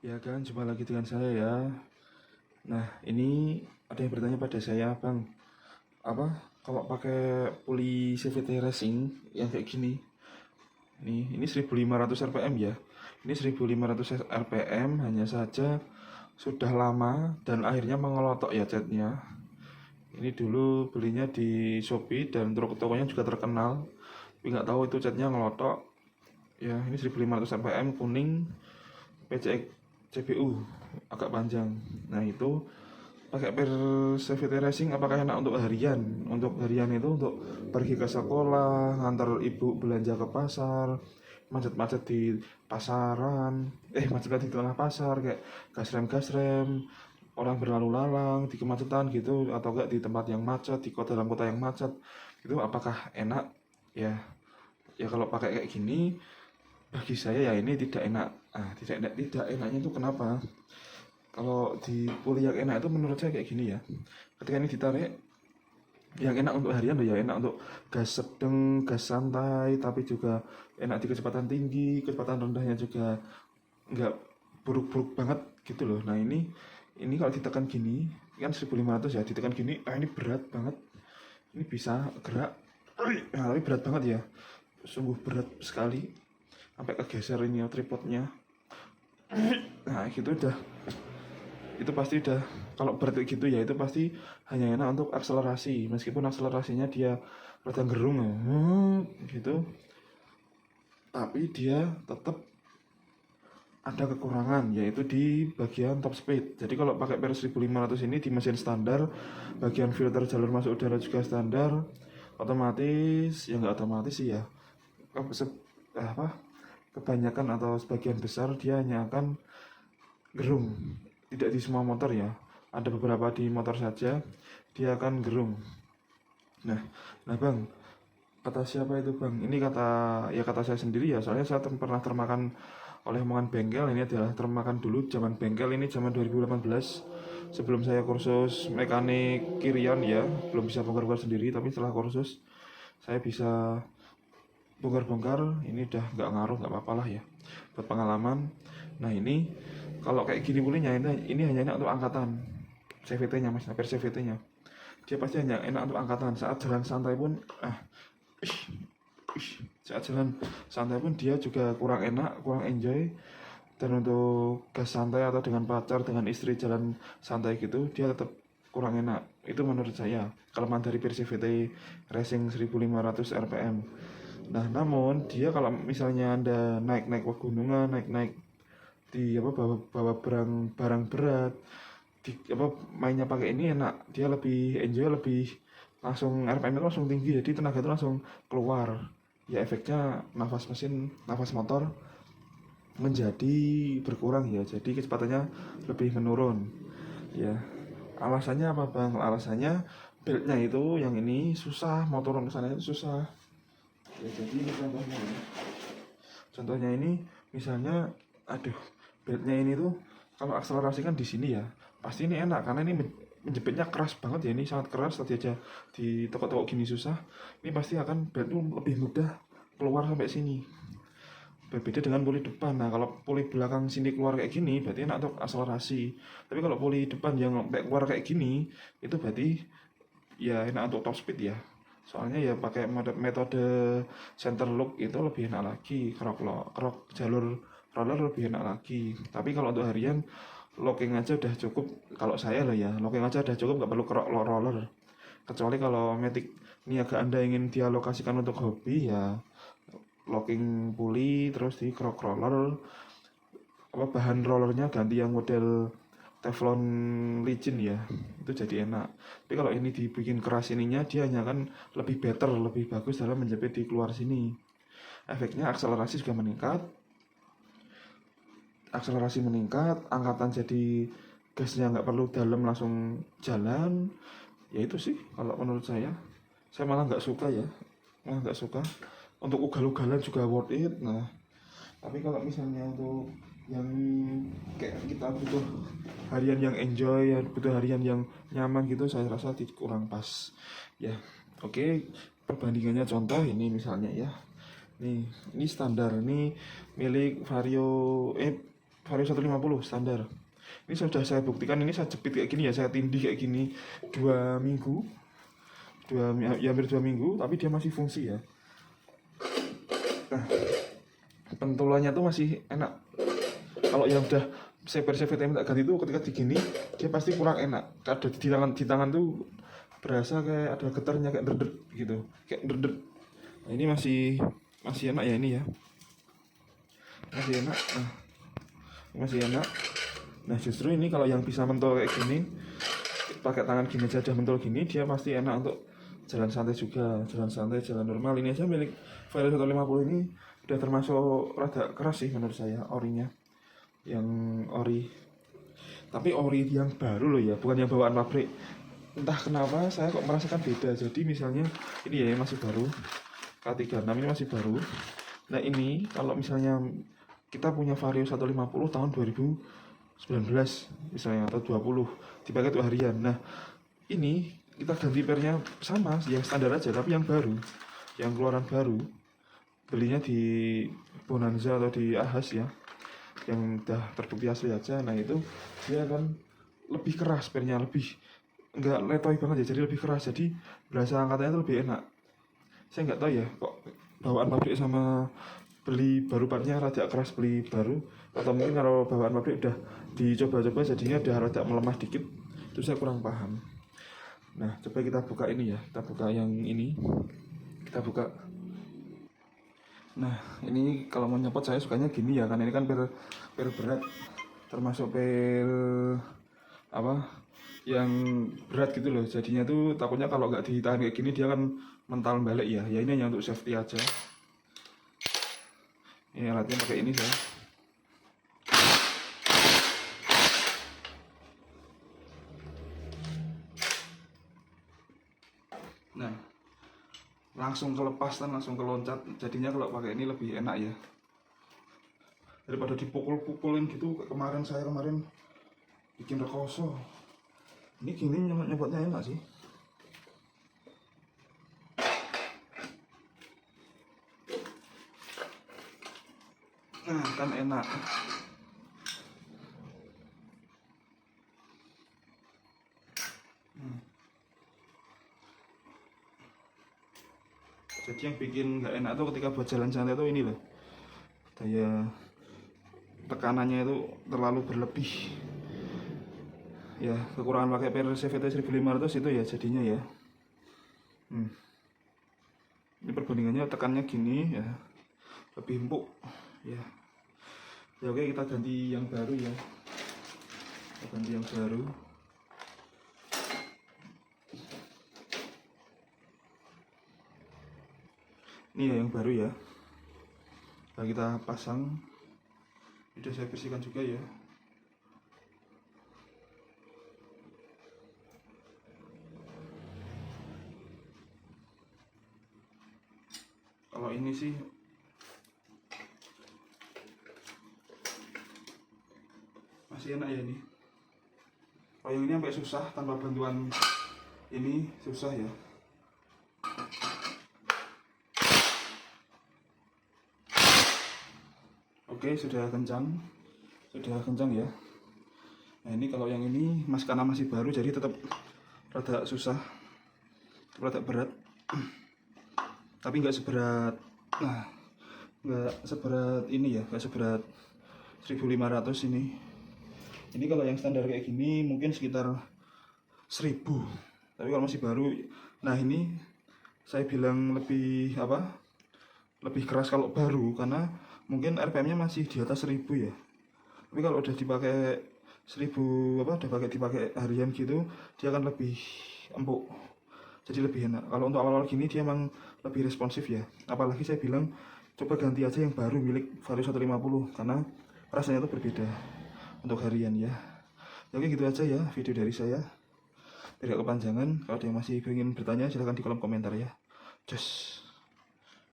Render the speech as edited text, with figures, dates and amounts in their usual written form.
Ya kan, jumpa lagi dengan saya ya. Nah, ini ada yang bertanya pada saya, Bang. Apa kalau pakai puli CVT Racing yang kayak gini? Ini 1500 RPM ya. Ini 1500 RPM hanya saja sudah lama dan akhirnya mengelotok ya catnya. Ini dulu belinya di Shopee dan tokonya juga terkenal. Tapi nggak tahu itu catnya ngelotok. Ya, ini 1500 RPM kuning PCX CBU agak panjang. Nah, itu pakai Persevity Racing apakah enak untuk harian? Untuk harian itu untuk pergi ke sekolah, ngantar ibu belanja ke pasar, macet-macet di pasaran, macet-macet di tengah pasar kayak gasrem-gasrem, orang berlalu lalang di kemacetan gitu, atau enggak di tempat yang macet, di kota dalam kota yang macet. Itu apakah enak? Ya, ya kalau pakai kayak gini bagi saya ya ini tidak enak. Tidak enaknya itu kenapa? Kalau di puli yang enak itu menurut saya kayak gini ya. Ketika ini ditarik, yang enak untuk harian loh ya, enak untuk gas sedang, gas santai, tapi juga enak di kecepatan tinggi, kecepatan rendahnya juga nggak buruk-buruk banget gitu loh. Nah ini kalau ditekan gini, kan 1500 ya, ditekan gini, ini berat banget. Ini bisa gerak, nah, tapi berat banget ya, sungguh berat sekali, sampai kegeser ini tripodnya. Nah gitu udah, itu pasti udah, kalau berat kayak gitu ya itu pasti hanya enak untuk akselerasi, meskipun akselerasinya dia rada gerung ya, gitu, tapi dia tetap ada kekurangan yaitu di bagian top speed. Jadi kalau pakai per 1500 ini di mesin standar, bagian filter jalur masuk udara juga standar, otomatis ya nggak otomatis sih ya, apa kebanyakan atau sebagian besar dia hanya akan gerung. Tidak di semua motor ya, ada beberapa di motor saja dia akan gerung. nah nah bang, kata siapa itu bang? Ini kata saya sendiri ya, soalnya saya pernah termakan oleh omongan bengkel. Ini adalah termakan dulu zaman bengkel, ini zaman 2018, sebelum saya kursus mekanik kirian ya, belum bisa bongkar-bongkar sendiri, tapi setelah kursus saya bisa bongkar-bongkar. Ini udah nggak ngaruh, nggak apa-apa lah ya, buat pengalaman. Nah ini kalau kayak gini pulinya, ini hanya enak untuk angkatan CVT nya mas, hampir CVT nya dia pasti hanya enak untuk angkatan. Saat jalan santai pun saat jalan santai pun dia juga kurang enak, kurang enjoy. Dan untuk gas santai atau dengan pacar, dengan istri jalan santai gitu, dia tetap kurang enak. Itu menurut saya kelemahan dari Persevity Racing 1500 RPM. Nah, namun dia kalau misalnya Anda naik-naik pegunungan, naik-naik di bawa barang berat, di mainnya pakai ini enak, dia lebih enjoy, lebih langsung RPM itu langsung tinggi, jadi tenaga itu langsung keluar. Ya efeknya nafas motor menjadi berkurang ya, jadi kecepatannya lebih menurun ya. Alasannya apa bang? Alasannya beltnya itu yang ini susah, mau turun ke sana itu susah ya. Jadi ini contohnya ini misalnya, aduh, beltnya ini tuh kalau akselerasi kan di sini ya, pasti ini enak karena ini menjepitnya keras banget ya, ini sangat keras. Tadi aja di toko-toko gini susah, ini pasti akan belt tuh lebih mudah keluar sampai sini. Berbeda dengan puli depan. Nah kalau puli belakang sini keluar kayak gini berarti enak untuk akselerasi, tapi kalau puli depan yang sampai keluar kayak gini itu berarti ya enak untuk top speed ya. Soalnya ya pakai metode center lock itu lebih enak lagi, krok jalur roller lebih enak lagi. Tapi kalau untuk harian, locking aja udah cukup. Kalau saya lah ya, locking aja udah cukup, nggak perlu krok roller. Kecuali kalau Matic Niaga Anda ingin dialokasikan untuk hobi ya, locking puli terus di krok roller, bahan rollernya ganti yang model Teflon Legend ya, itu jadi enak. Tapi kalau ini dibikin keras ininya, dia hanya akan lebih better, lebih bagus dalam menjepit di keluar sini. Efeknya akselerasi juga meningkat, angkatan jadi gasnya nggak perlu dalam, langsung jalan. Ya itu sih kalau menurut saya malah nggak suka ya, malah nggak suka. Untuk ugal-ugalan juga worth it. Nah tapi kalau misalnya untuk yang kayak kita butuh harian yang enjoy, ya butuh harian yang nyaman gitu, saya rasa kurang pas ya. Oke, perbandingannya contoh ini misalnya ya, nih ini standar, ini milik Vario Vario 150 standar. Ini sudah saya buktikan, ini saya jepit kayak gini ya, saya tindih kayak gini 2 minggu, ya hampir 2 minggu, tapi dia masih fungsi ya. Nah, pentulannya tuh masih enak. Kalau yang udah CVT minta ganti itu ketika digini dia pasti kurang enak. Ada di tangan tuh berasa kayak ada getarnya, kayak derdet gitu, kayak derdet. Nah, ini masih enak ya, ini ya masih enak. Nah, masih enak. Nah, justru ini kalau yang bisa mentol kayak gini, pakai tangan gini aja udah mentol gini, dia pasti enak untuk jalan santai juga, jalan santai, jalan normal. Ini aja milik Vario 150 ini udah termasuk rada keras sih menurut saya, orinya yang ori, tapi ori yang baru loh ya, bukan yang bawaan pabrik. Entah kenapa saya kok merasakan beda. Jadi misalnya ini ya yang masih baru, K36 ini masih baru. Nah ini kalau misalnya kita punya Vario 150 tahun 2019 misalnya, atau 20 dipakai untuk harian. Nah ini kita ganti pernya sama yang standar aja, tapi yang baru, yang keluaran baru, belinya di Bonanza atau di Ahas ya, yang udah terbukti asli aja. Nah itu dia akan lebih keras pernya, lebih enggak letoy banget ya, jadi lebih keras, jadi berasa angkatannya itu lebih enak. Saya nggak tahu ya kok bawaan pabrik sama beli baru partnya rada keras beli baru, atau mungkin kalau bawaan pabrik udah dicoba-coba jadinya udah rada melemah dikit, itu saya kurang paham. Nah coba kita buka ini ya, kita buka yang ini, kita buka. Nah ini kalau mau nyopot saya sukanya gini ya, karena ini kan per berat, termasuk per apa yang berat gitu loh, jadinya tuh takutnya kalau nggak ditahan kayak gini dia kan mental balik ya. Ya ini hanya untuk safety aja. Ini alatnya pakai ini saya. Nah langsung kelepas dan langsung keloncat, jadinya kalau pakai ini lebih enak ya, daripada dipukul-pukulin gitu. Kemarin bikin rekoso. Ini gini nyebutnya enak sih. Nah kan enak. Jadi yang bikin nggak enak tuh ketika buat jalan santai tuh ini loh, daya tekanannya itu terlalu berlebih ya. Kekurangan pakai per CVT 1500 itu ya jadinya ya. Ini perbandingannya tekannya gini ya, lebih empuk ya. Ya oke, kita ganti yang baru ya, kita ganti yang baru. Ini ya yang baru ya. Nah, kita pasang. Sudah saya bersihkan juga ya. Kalau ini sih masih enak ya ini. Kalau yang ini sampai susah, tanpa bantuan ini susah ya. Oke, sudah kencang ya. Nah ini kalau yang ini karena masih baru, jadi tetap rada susah, rada berat. Tapi nggak seberat, nggak seberat ini ya, nggak seberat 1500 ini. Ini kalau yang standar kayak gini mungkin sekitar 1000. Tapi kalau masih baru, nah ini saya bilang lebih lebih keras kalau baru, karena mungkin RPM-nya masih di atas 1000 ya. Tapi kalau udah dipakai 1000 udah dipakai harian gitu, dia akan lebih empuk, jadi lebih enak. Kalau untuk awal-awal gini dia emang lebih responsif ya. Apalagi saya bilang coba ganti aja yang baru milik Vario 150, karena rasanya itu berbeda untuk harian ya. Oke gitu aja ya video dari saya, tidak kepanjangan. Kalau ada yang masih ingin bertanya silahkan di kolom komentar ya. Cus.